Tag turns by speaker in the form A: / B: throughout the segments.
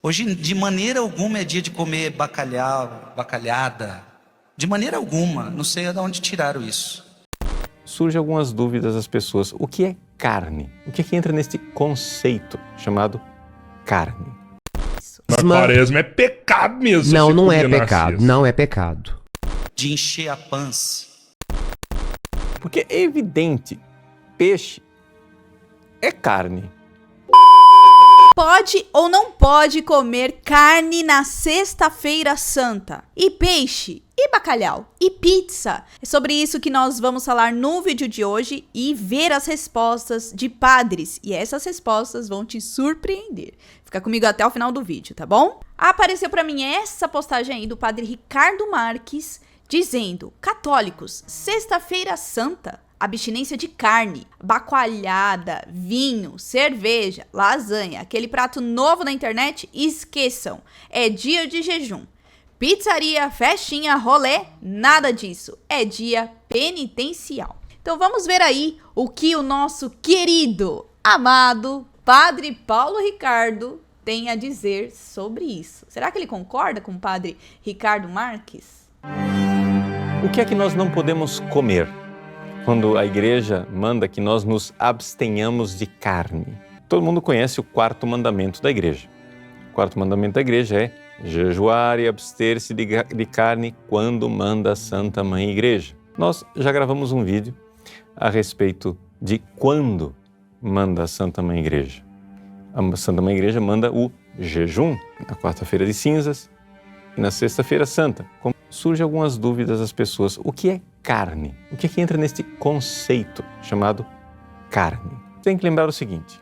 A: Hoje, de maneira alguma, é dia de comer bacalhau, bacalhada. De maneira alguma. Não sei de onde tiraram isso.
B: Surgem algumas dúvidas das pessoas. O que é carne? O que é que entra neste conceito chamado carne?
C: Mas parece, mas é pecado mesmo.
D: Não,
C: você
D: não é
C: comer na
D: pecado,
C: sexta.
D: não é pecado.
A: De encher a pança.
B: Porque é evidente, peixe é carne.
E: Pode ou não pode comer carne na Sexta-feira Santa? E peixe? E bacalhau? E pizza? É sobre isso que nós vamos falar no vídeo de hoje e ver as respostas de padres. E essas respostas vão te surpreender. Fica comigo até o final do vídeo, tá bom? Apareceu pra mim essa postagem aí do padre Ricardo Marques dizendo: católicos, Sexta-feira Santa, abstinência de carne, bacalhada, vinho, cerveja, lasanha, aquele prato novo na internet, esqueçam, é dia de jejum. Pizzaria, festinha, rolê, nada disso, é dia penitencial. Então vamos ver aí o que o nosso querido, amado Padre Paulo Ricardo tem a dizer sobre isso. Será que ele concorda com o Padre Ricardo Marques?
B: O que é que nós não podemos comer quando a igreja manda que nós nos abstenhamos de carne? Todo mundo conhece o quarto mandamento da igreja. O quarto mandamento da igreja é jejuar e abster-se de carne quando manda a Santa Mãe Igreja. Nós já gravamos um vídeo a respeito de quando manda a Santa Mãe Igreja. A Santa Mãe Igreja manda o jejum na quarta-feira de cinzas e na sexta-feira santa. Surgem algumas dúvidas das pessoas. O que é carne? O que é que entra neste conceito chamado carne? Tem que lembrar o seguinte: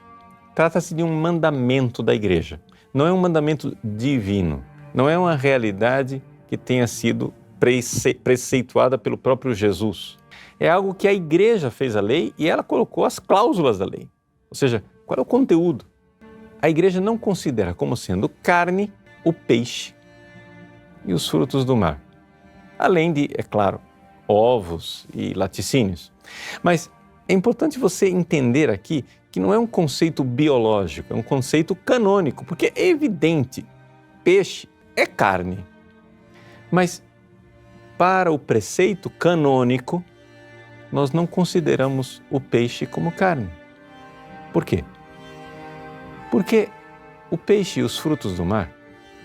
B: trata-se de um mandamento da igreja. Não é um mandamento divino. Não é uma realidade que tenha sido preceituada pelo próprio Jesus. É algo que a igreja fez a lei e ela colocou as cláusulas da lei. Ou seja, qual é o conteúdo? A igreja não considera como sendo carne o peixe e os frutos do mar. Além de, é claro, ovos e laticínios. Mas é importante você entender aqui que não é um conceito biológico, é um conceito canônico, porque é evidente, peixe é carne. Mas para o preceito canônico, nós não consideramos o peixe como carne. Por quê? Porque o peixe e os frutos do mar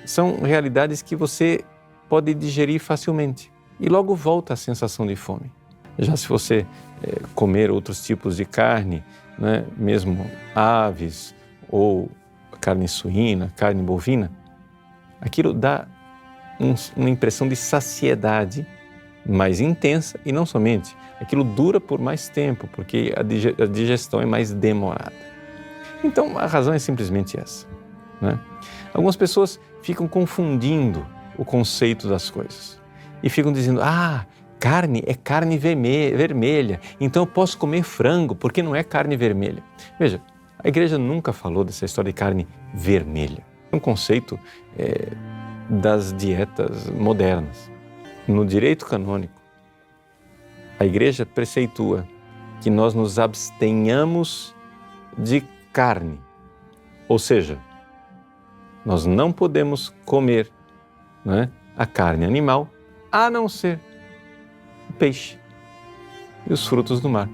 B: são realidades que você pode digerir facilmente e logo volta a sensação de fome. Já se você comer outros tipos de carne, né, mesmo aves ou carne suína, carne bovina, aquilo dá uma impressão de saciedade mais intensa e não somente, aquilo dura por mais tempo, porque a digestão é mais demorada. Então a razão é simplesmente essa, né? Algumas pessoas ficam confundindo o conceito das coisas e ficam dizendo: carne é carne vermelha, então eu posso comer frango porque não é carne vermelha. Veja, a igreja nunca falou dessa história de carne vermelha. É um conceito das dietas modernas. No direito canônico, a igreja preceitua que nós nos abstenhamos de carne, ou seja, nós não podemos comer, né, a carne animal, a não ser o peixe e os frutos do mar,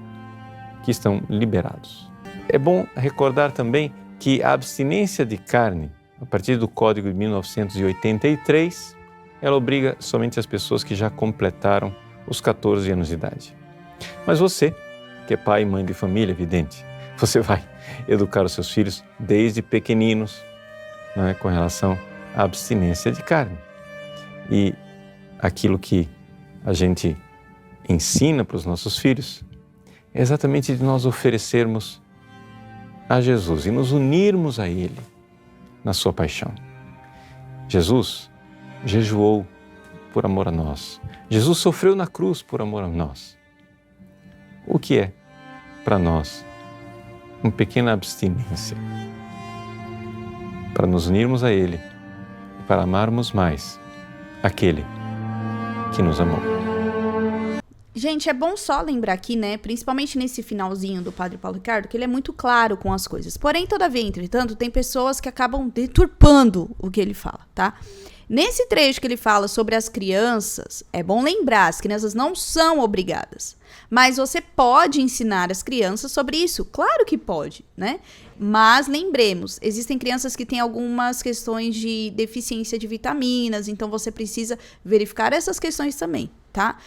B: que estão liberados. É bom recordar também que a abstinência de carne, a partir do Código de 1983, ela obriga somente as pessoas que já completaram os 14 anos de idade. Mas você, que é pai e mãe de família, evidente, você vai educar os seus filhos desde pequeninos, né, com relação à abstinência de carne. E aquilo que a gente ensina para os nossos filhos é exatamente de nós oferecermos a Jesus e nos unirmos a Ele na sua paixão. Jesus jejuou por amor a nós. Jesus sofreu na cruz por amor a nós. O que é para nós uma pequena abstinência para nos unirmos a Ele e para amarmos mais aquele que nos amou?
E: Gente, é bom só lembrar aqui, né, principalmente nesse finalzinho do Padre Paulo Ricardo, que ele é muito claro com as coisas. Porém, todavia, entretanto, tem pessoas que acabam deturpando o que ele fala, tá? Nesse trecho que ele fala sobre as crianças, é bom lembrar, as crianças não são obrigadas. Mas você pode ensinar as crianças sobre isso? Claro que pode, né? Mas lembremos, existem crianças que têm algumas questões de deficiência de vitaminas, então você precisa verificar essas questões também, tá?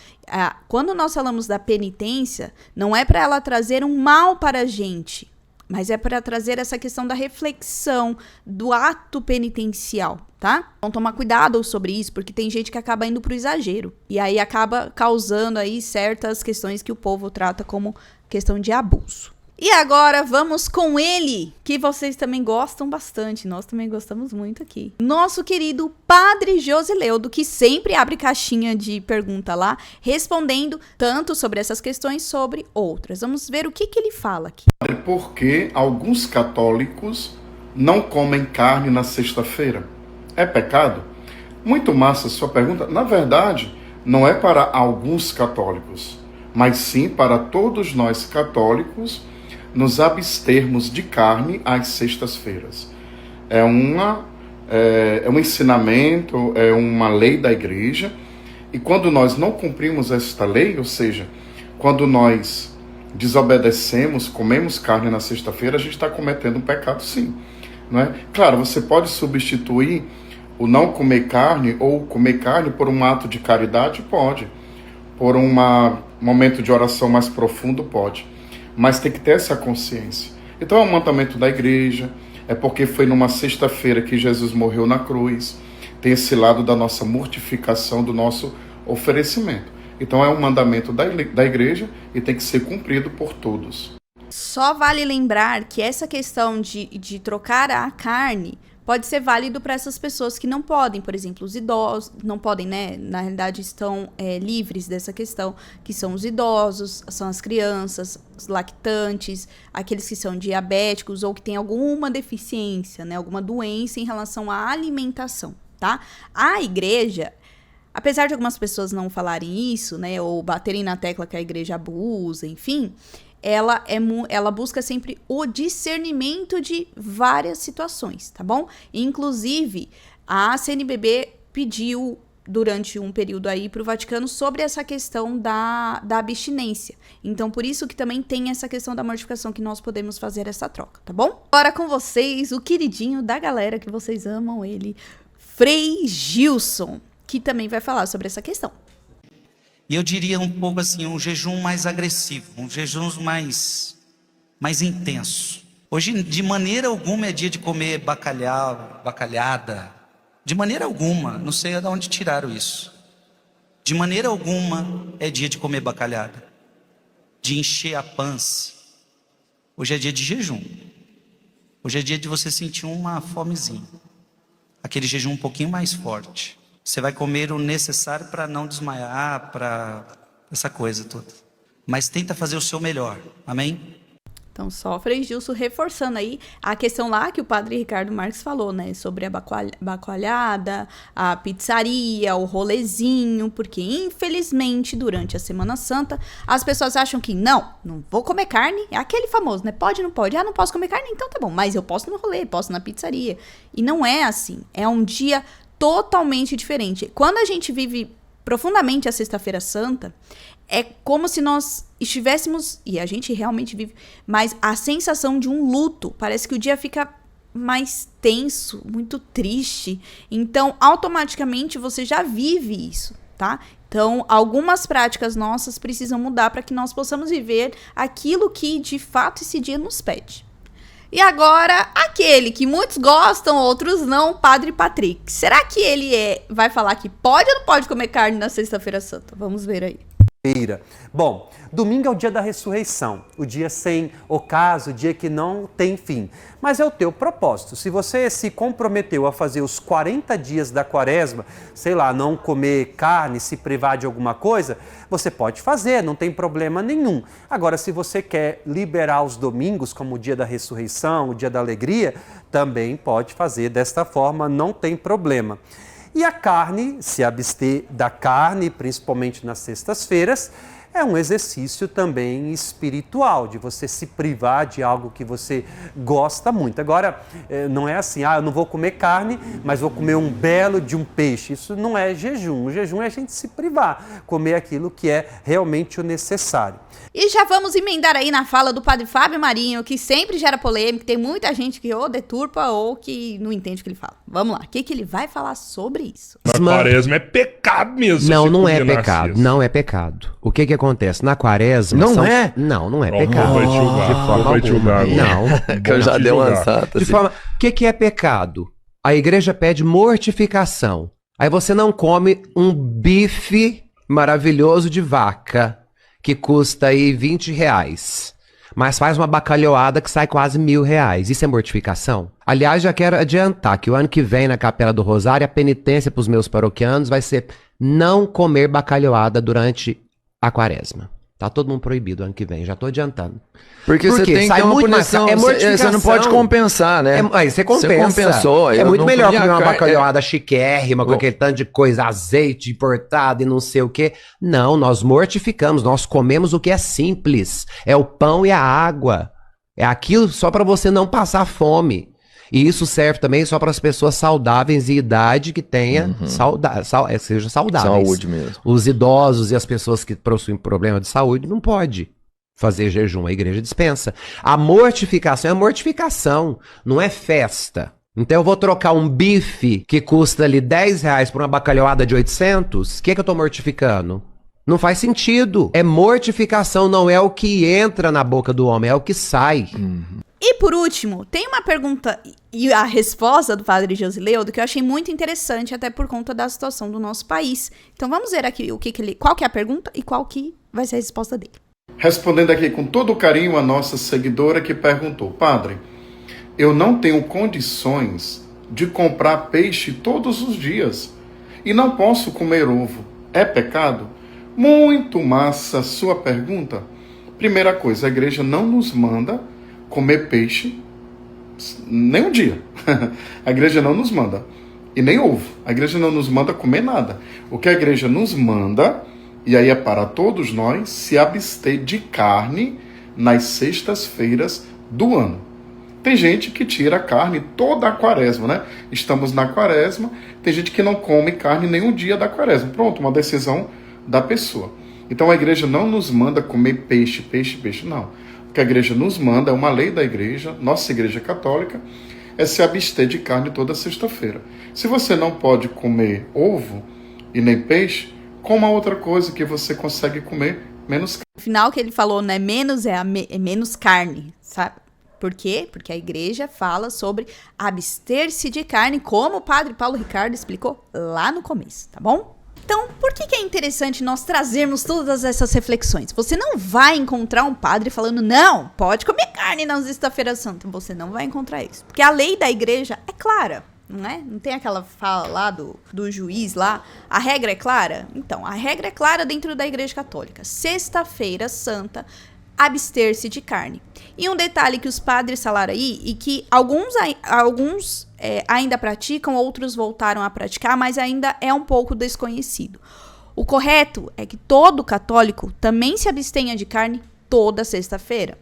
E: Quando nós falamos da penitência, não é para ela trazer um mal para a gente, mas é para trazer essa questão da reflexão, do ato penitencial, tá? Então tomar cuidado sobre isso, porque tem gente que acaba indo pro exagero. E aí acaba causando aí certas questões que o povo trata como questão de abuso. E agora vamos com ele, que vocês também gostam bastante, nós também gostamos muito aqui. Nosso querido Padre Josileudo, que sempre abre caixinha de pergunta lá, respondendo tanto sobre essas questões, sobre outras. Vamos ver o que ele fala aqui.
D: Por que alguns católicos não comem carne na sexta-feira? É pecado? Muito massa a sua pergunta. Na verdade, não é para alguns católicos, mas sim para todos nós católicos nos abstermos de carne às sextas-feiras. É um ensinamento, é uma lei da igreja, e quando nós não cumprimos esta lei, ou seja, quando nós desobedecemos, comemos carne na sexta-feira, a gente está cometendo um pecado, sim. Não é? Claro, você pode substituir o não comer carne ou comer carne por um ato de caridade? Pode. Por um momento de oração mais profundo? Pode. Mas tem que ter essa consciência. Então é um mandamento da igreja, é porque foi numa sexta-feira que Jesus morreu na cruz, tem esse lado da nossa mortificação, do nosso oferecimento. Então é um mandamento da igreja e tem que ser cumprido por todos.
E: Só vale lembrar que essa questão de trocar a carne pode ser válido para essas pessoas que não podem, por exemplo, os idosos, não podem, né? Na realidade estão livres dessa questão, que são os idosos, são as crianças, os lactantes, aqueles que são diabéticos ou que têm alguma deficiência, né? Alguma doença em relação à alimentação, tá? A igreja, apesar de algumas pessoas não falarem isso, né? Ou baterem na tecla que a igreja abusa, enfim, ela busca sempre o discernimento de várias situações, tá bom? Inclusive, a CNBB pediu durante um período aí para o Vaticano sobre essa questão da abstinência. Então, por isso que também tem essa questão da mortificação que nós podemos fazer essa troca, tá bom? Agora com vocês, o queridinho da galera que vocês amam ele, Frei Gilson, que também vai falar sobre essa questão.
A: E eu diria um pouco assim, um jejum mais agressivo, um jejum mais intenso. Hoje, de maneira alguma, é dia de comer bacalhau, bacalhada. De maneira alguma, não sei de onde tiraram isso. De maneira alguma é dia de comer bacalhada, de encher a pança. Hoje é dia de jejum. Hoje é dia de você sentir uma fomezinha. Aquele jejum um pouquinho mais forte. Você vai comer o necessário para não desmaiar, para essa coisa toda. Mas tenta fazer o seu melhor. Amém?
E: Então, só Frei Gilson reforçando aí a questão lá que o Padre Ricardo Marques falou, né? Sobre a bacalhada, a pizzaria, o rolezinho. Porque, infelizmente, durante a Semana Santa, as pessoas acham que não vou comer carne. É aquele famoso, né? Pode, não pode. Não posso comer carne? Então tá bom. Mas eu posso no rolê, posso na pizzaria. E não é assim. É um dia totalmente diferente. Quando a gente vive profundamente a Sexta-feira Santa, é como se nós estivéssemos, e a gente realmente vive, mas a sensação de um luto, parece que o dia fica mais tenso, muito triste. Então, automaticamente você já vive isso, tá? Então, algumas práticas nossas precisam mudar para que nós possamos viver aquilo que de fato esse dia nos pede. E agora, aquele que muitos gostam, outros não, Padre Patrick. Será que ele vai falar que pode ou não pode comer carne na Sexta-feira Santa? Vamos ver aí.
F: Bom, domingo é o dia da ressurreição, o dia sem ocaso, o dia que não tem fim. Mas é o teu propósito. Se você se comprometeu a fazer os 40 dias da quaresma, sei lá, não comer carne, se privar de alguma coisa, você pode fazer, não tem problema nenhum. Agora, se você quer liberar os domingos, como o dia da ressurreição, o dia da alegria, também pode fazer desta forma, não tem problema. E a carne, se abster da carne, principalmente nas sextas-feiras, é um exercício também espiritual, de você se privar de algo que você gosta muito. Agora, não é assim, eu não vou comer carne, mas vou comer um belo de um peixe. Isso não é jejum. O jejum é a gente se privar, comer aquilo que é realmente o necessário.
E: E já vamos emendar aí na fala do padre Fábio Marinho, que sempre gera polêmica, tem muita gente que ou deturpa ou que não entende o que ele fala. Vamos lá, o que ele vai falar sobre isso?
C: Na quaresma é pecado mesmo.
G: Não é pecado, não é pecado. O que acontece? Na quaresma...
H: Não é?
G: Não é pecado.
C: Vai te julgar.
G: De forma
C: Vai te julgar
G: alguma.
C: agora.
G: Não.
H: Que eu já dei uma santa.
G: De forma... O que é pecado? A igreja pede mortificação. Aí você não come um bife maravilhoso de vaca, que custa aí R$20, mas faz uma bacalhoada que sai quase R$1.000. Isso é mortificação? Aliás, já quero adiantar que o ano que vem na Capela do Rosário, a penitência para os meus paroquianos vai ser não comer bacalhoada durante a quaresma. Tá todo mundo proibido ano que vem, já tô adiantando.
H: Porque você tem que ter uma punição, você não pode compensar, né?
G: Aí você compensa.
H: Você compensou.
G: É muito melhor comer uma bacalhoada chiquérrima, com aquele tanto de coisa, azeite importado e não sei o quê. Não, nós mortificamos, nós comemos o que é simples. É o pão e a água. É aquilo só para você não passar fome. E isso serve também só para as pessoas saudáveis e idade que tenha seja saudáveis.
H: Saúde mesmo.
G: Os idosos e as pessoas que possuem problema de saúde não pode fazer jejum, a igreja dispensa. A mortificação é mortificação, não é festa. Então eu vou trocar um bife que custa ali R$10 por uma bacalhoada de 800, o que eu tô mortificando? Não faz sentido. É mortificação, não é o que entra na boca do homem, é o que sai.
E: E por último, tem uma pergunta e a resposta do padre Josileudo que eu achei muito interessante, até por conta da situação do nosso país. Então vamos ver aqui qual que é a pergunta e qual que vai ser a resposta dele.
D: Respondendo aqui com todo carinho a nossa seguidora que perguntou: Padre, eu não tenho condições de comprar peixe todos os dias e não posso comer ovo. É pecado? Muito massa a sua pergunta. Primeira coisa, a igreja não nos manda comer peixe nem um dia. A igreja não nos manda. E nem ovo. A igreja não nos manda comer nada. O que a igreja nos manda, e aí é para todos nós, se abster de carne nas sextas-feiras do ano. Tem gente que tira a carne toda a quaresma, né? Estamos na quaresma, tem gente que não come carne nenhum dia da quaresma. Pronto, uma decisão da pessoa. Então a igreja não nos manda comer peixe, não. O que a igreja nos manda, é uma lei da igreja, nossa igreja católica, é se abster de carne toda sexta-feira. Se você não pode comer ovo e nem peixe, coma outra coisa que você consegue comer menos carne.
E: No final que ele falou, né, menos é menos carne, sabe? Por quê? Porque a igreja fala sobre abster-se de carne, como o padre Paulo Ricardo explicou lá no começo, tá bom? Então, por que é interessante nós trazermos todas essas reflexões? Você não vai encontrar um padre falando, não, pode comer carne na sexta-feira santa. Você não vai encontrar isso. Porque a lei da igreja é clara, não é? Não tem aquela fala lá do juiz lá, a regra é clara? Então, a regra é clara dentro da igreja católica. Sexta-feira santa, abster-se de carne. E um detalhe que os padres falaram aí, e que alguns ainda praticam, outros voltaram a praticar, mas ainda é um pouco desconhecido. O correto é que todo católico também se abstenha de carne toda sexta-feira.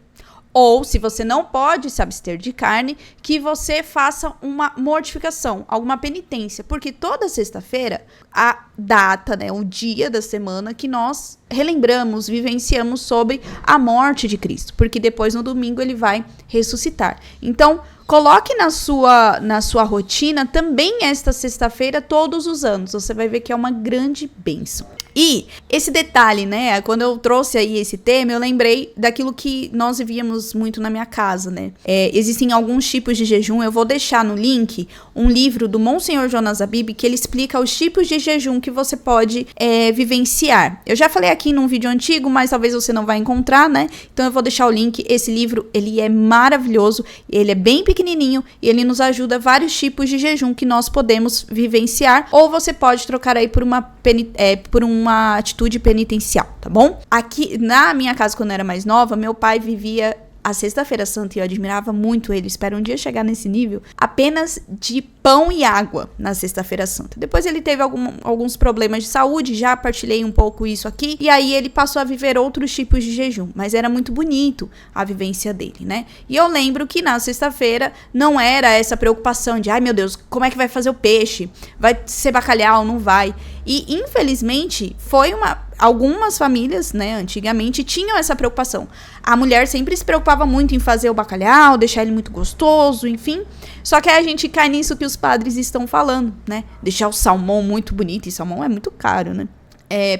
E: Ou, se você não pode se abster de carne, que você faça uma mortificação, alguma penitência. Porque toda sexta-feira, a data, né, o dia da semana que nós relembramos, vivenciamos sobre a morte de Cristo. Porque depois, no domingo, ele vai ressuscitar. Então, coloque na sua rotina também esta sexta-feira todos os anos. Você vai ver que é uma grande bênção. E esse detalhe, né, quando eu trouxe aí esse tema, eu lembrei daquilo que nós vivíamos muito na minha casa, né. Existem alguns tipos de jejum, eu vou deixar no link um livro do Monsenhor Jonas Abib, que ele explica os tipos de jejum que você pode vivenciar. Eu já falei aqui num vídeo antigo, mas talvez você não vai encontrar, né, então eu vou deixar o link. Esse livro, ele é maravilhoso, ele é bem pequenininho e ele nos ajuda vários tipos de jejum que nós podemos vivenciar, ou você pode trocar aí por uma atitude penitencial, tá bom? Aqui, na minha casa, quando eu era mais nova, meu pai vivia a Sexta-feira Santa, e eu admirava muito ele, espero um dia chegar nesse nível, apenas de pão e água na Sexta-feira Santa. Depois ele teve alguns problemas de saúde, já partilhei um pouco isso aqui, e aí ele passou a viver outros tipos de jejum, mas era muito bonito a vivência dele, né? E eu lembro que na sexta-feira não era essa preocupação de, ai meu Deus, como é que vai fazer o peixe? Vai ser bacalhau? Não vai. E infelizmente algumas famílias, né, antigamente tinham essa preocupação. A mulher sempre se preocupava muito em fazer o bacalhau, deixar ele muito gostoso, enfim. Só que aí a gente cai nisso que os padres estão falando, né? Deixar o salmão muito bonito, e salmão é muito caro, né?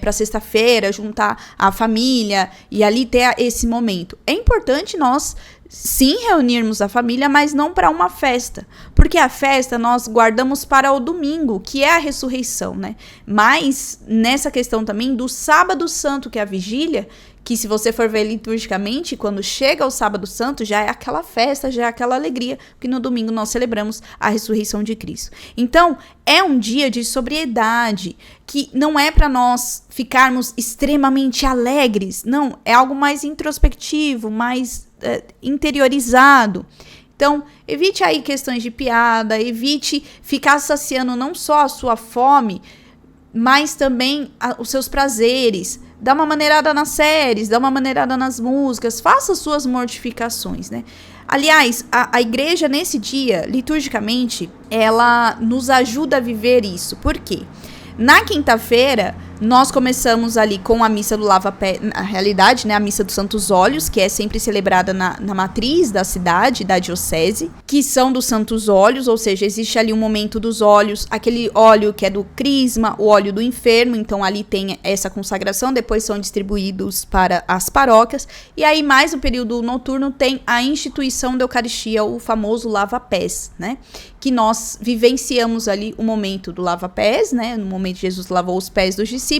E: Para sexta-feira, juntar a família e ali ter esse momento. É importante nós sim reunirmos a família, mas não para uma festa, porque a festa nós guardamos para o domingo, que é a ressurreição, né? Mas nessa questão também do sábado santo, que é a vigília, que se você for ver liturgicamente, quando chega o sábado santo, já é aquela festa, já é aquela alegria, porque no domingo nós celebramos a ressurreição de Cristo. Então, é um dia de sobriedade, que não é para nós ficarmos extremamente alegres, não, é algo mais introspectivo, mais interiorizado. Então, evite aí questões de piada, evite ficar saciando não só a sua fome, mas também os seus prazeres. Dá uma maneirada nas séries, dá uma maneirada nas músicas, faça suas mortificações, né? Aliás, a igreja nesse dia, liturgicamente, ela nos ajuda a viver isso. Por quê? Na quinta-feira, nós começamos ali com a missa do lava-pé, na realidade, né, a missa dos Santos Óleos, que é sempre celebrada na matriz da cidade, da diocese, que são dos Santos Óleos, ou seja, existe ali um momento dos óleos, aquele óleo que é do crisma, o óleo do enfermo, então ali tem essa consagração, depois são distribuídos para as paróquias, e aí mais no período noturno tem a instituição da Eucaristia, o famoso lava-pés, né, que nós vivenciamos ali o momento do lava-pés, né, no momento que Jesus lavou os pés dos discípulos,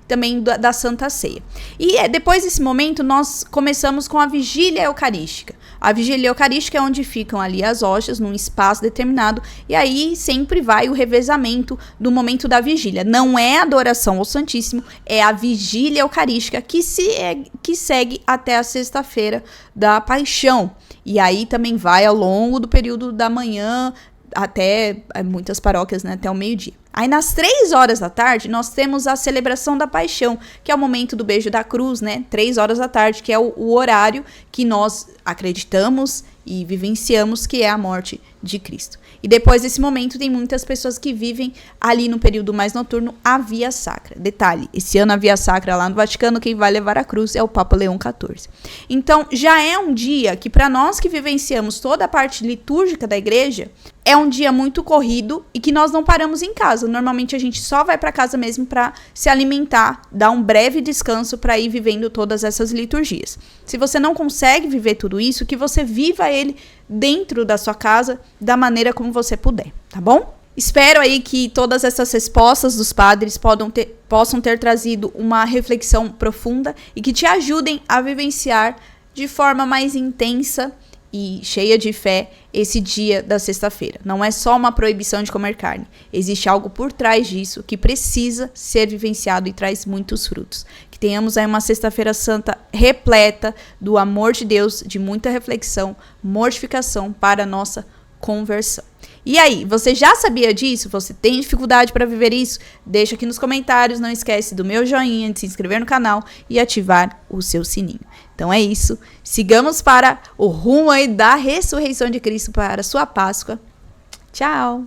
E: também da Santa Ceia. E depois desse momento, nós começamos com a vigília eucarística. A vigília eucarística é onde ficam ali as hóstias, num espaço determinado, e aí sempre vai o revezamento do momento da vigília. Não é a adoração ao Santíssimo, é a vigília eucarística que segue até a sexta-feira da Paixão. E aí também vai ao longo do período da manhã, até muitas paróquias, né, até o meio-dia. Aí nas 3 horas da tarde, nós temos a celebração da Paixão, que é o momento do beijo da cruz, né, 3 horas da tarde, que é o horário que nós acreditamos e vivenciamos que é a morte de Cristo. E depois desse momento, tem muitas pessoas que vivem ali no período mais noturno a Via Sacra. Detalhe, esse ano a Via Sacra lá no Vaticano, quem vai levar a cruz é o Papa Leão XIV. Então, já é um dia que para nós que vivenciamos toda a parte litúrgica da igreja, é um dia muito corrido e que nós não paramos em casa. Normalmente a gente só vai para casa mesmo para se alimentar, dar um breve descanso para ir vivendo todas essas liturgias. Se você não consegue viver tudo isso, que você viva ele dentro da sua casa, da maneira como você puder, tá bom? Espero aí que todas essas respostas dos padres possam ter trazido uma reflexão profunda e que te ajudem a vivenciar de forma mais intensa e cheia de fé esse dia da sexta-feira. Não é só uma proibição de comer carne. Existe algo por trás disso que precisa ser vivenciado e traz muitos frutos. Que tenhamos aí uma sexta-feira santa repleta do amor de Deus, de muita reflexão, mortificação para a nossa conversão. E aí, você já sabia disso? Você tem dificuldade para viver isso? Deixa aqui nos comentários, não esquece do meu joinha, de se inscrever no canal e ativar o seu sininho. Então é isso, sigamos para o rumo aí da ressurreição de Cristo para a sua Páscoa. Tchau!